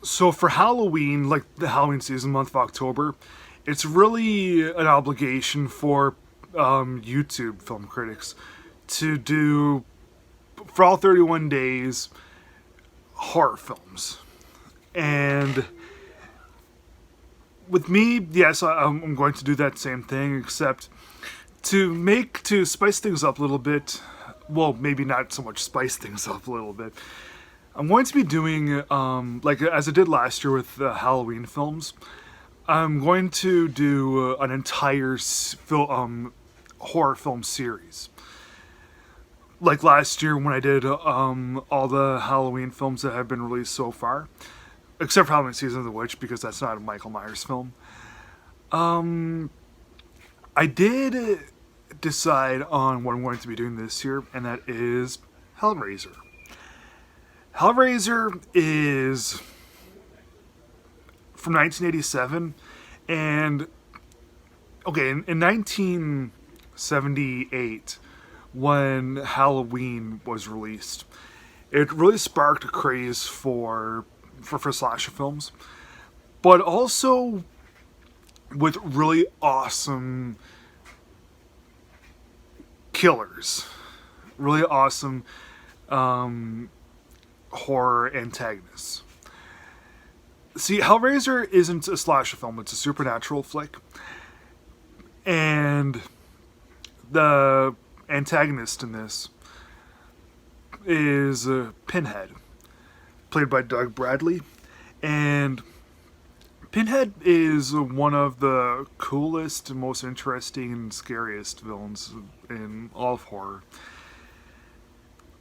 So for Halloween, like the Halloween season month of October, it's really an obligation for YouTube film critics to do, for all 31 days, horror films. And with me, yes, I'm going to do that same thing, except to spice things up a little bit. Well, maybe not so much spice things up a little bit. I'm going to be doing, like as I did last year with the Halloween films, I'm going to do an entire horror film series. Like last year when I did all the Halloween films that have been released so far, except for Halloween Season of the Witch, because that's not a Michael Myers film. I did decide on what I'm going to be doing this year, and that is Hellraiser. Hellraiser is from 1987, and okay, in 1978, when Halloween was released, it really sparked a craze for slasher films, but also with really awesome killers, really awesome horror antagonists. See, Hellraiser isn't a slasher film, it's a supernatural flick. And the antagonist in this is Pinhead, played by Doug Bradley. And Pinhead is one of the coolest, most interesting, and scariest villains in all of horror.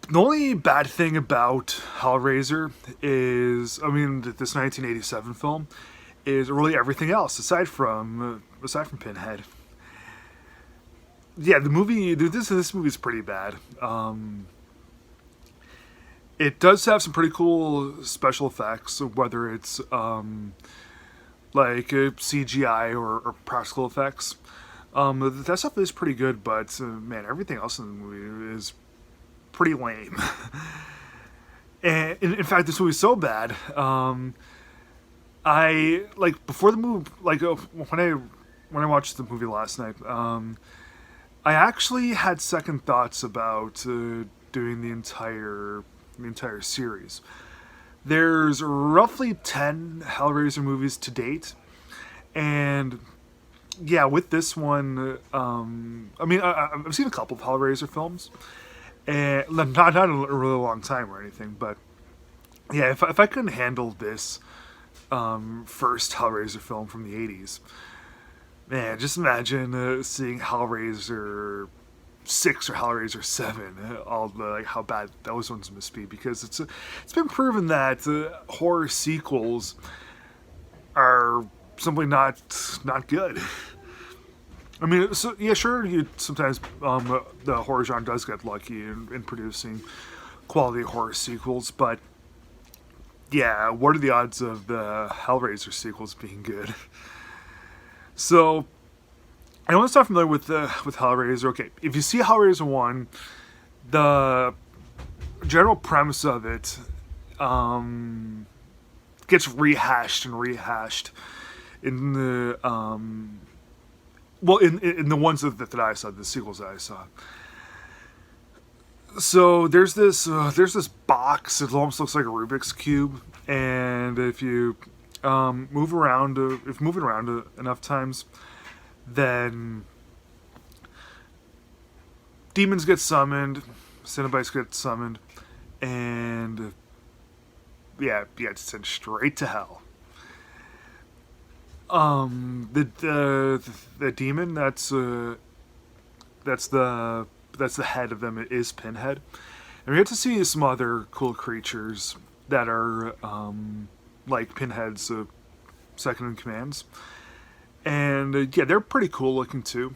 The only bad thing about Hellraiser is, I mean, this 1987 film is really everything else aside from Pinhead. Yeah, the movie. This movie is pretty bad. It does have some pretty cool special effects, whether it's like CGI or practical effects. That stuff is pretty good, but man, everything else in the movie is pretty lame. And in fact, this movie's so bad. I like before the movie, like when I watched the movie last night. I actually had second thoughts about doing the entire series. There's roughly 10 Hellraiser movies to date, and yeah, with this one, I mean, I've seen a couple of Hellraiser films, and not in a really long time or anything, but yeah, if I couldn't handle this first Hellraiser film from the '80s, man, just imagine seeing Hellraiser 6 or Hellraiser 7, all the like how bad those ones must be, because it's been proven that horror sequels are simply not good. I mean, so, yeah, sure, you sometimes the horror genre does get lucky in producing quality horror sequels, but yeah, what are the odds of the Hellraiser sequels being good? So, I know it's not familiar with Hellraiser. Okay, if you see Hellraiser 1, the general premise of it gets rehashed and rehashed in the in the ones that I saw, the sequels that I saw. So there's this box. It almost looks like a Rubik's cube, and if you move it around enough times, then demons get summoned, Cenobites get summoned, and yeah, it's sent straight to hell. The demon that's the head of them is Pinhead, and we get to see some other cool creatures that are like Pinhead's second in commands, and yeah, they're pretty cool looking too.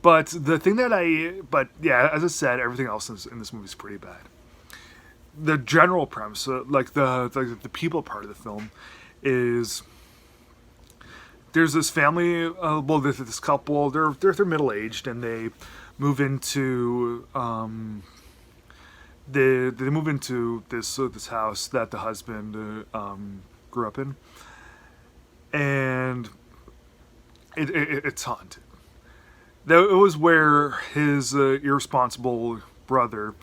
But but yeah, as I said, everything else in this movie is pretty bad. The general premise, like the people part of the film, is there's this family. Well, there's this couple. They're middle aged, and they move into they move into this house that the husband grew up in, and it's haunted. It was where his irresponsible brother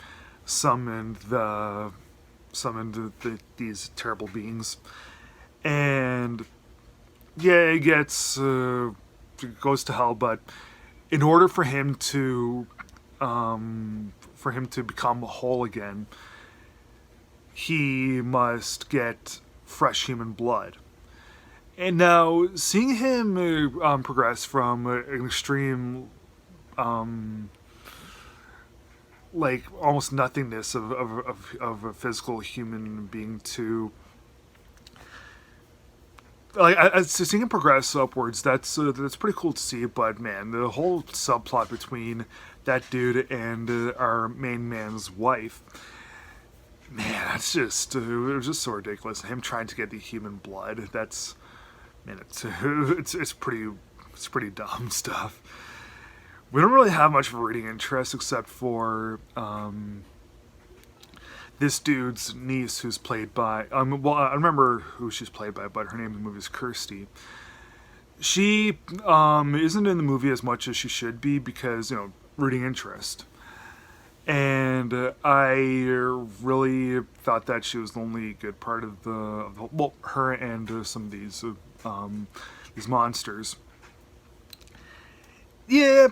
these terrible beings, and yeah, it goes to hell. But in order for him to become whole again, he must get fresh human blood. And now, seeing him progress from an extreme, like almost nothingness of a physical human being to, like, seeing him progress upwards, that's pretty cool to see. But man, the whole subplot between that dude and our main man's wife, man, that's just it was just so ridiculous. Him trying to get the human blood, that's, man, it's pretty dumb stuff. We don't really have much of a reading interest except for this dude's niece, who's played by well, I remember who she's played by, but her name in the movie is Kirsty. She isn't in the movie as much as she should be because, reading interest. And I really thought that she was the only good part of well, her and some of these monsters. Yeah,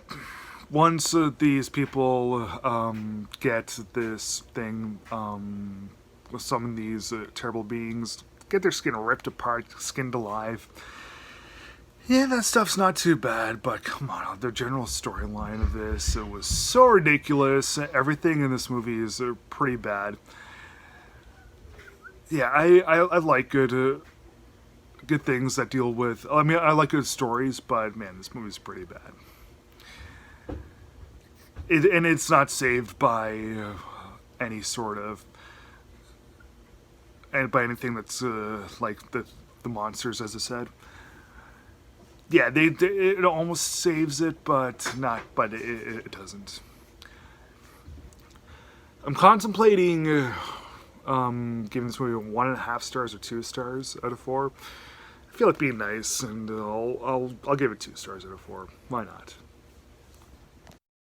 once these people get this thing, with some of these terrible beings, get their skin ripped apart, skinned alive. Yeah, that stuff's not too bad, but come on, the general storyline of this, it was so ridiculous. Everything in this movie is pretty bad. Yeah, I like good things that deal with, I mean, I like good stories, but man, this movie's pretty bad. And it's not saved by any sort of, and by anything that's like the monsters, as I said. Yeah, it almost saves it, but it doesn't. I'm contemplating giving this movie 1.5 stars or 2 stars out of 4. I feel like being nice, and I'll give it 2 stars out of 4. Why not?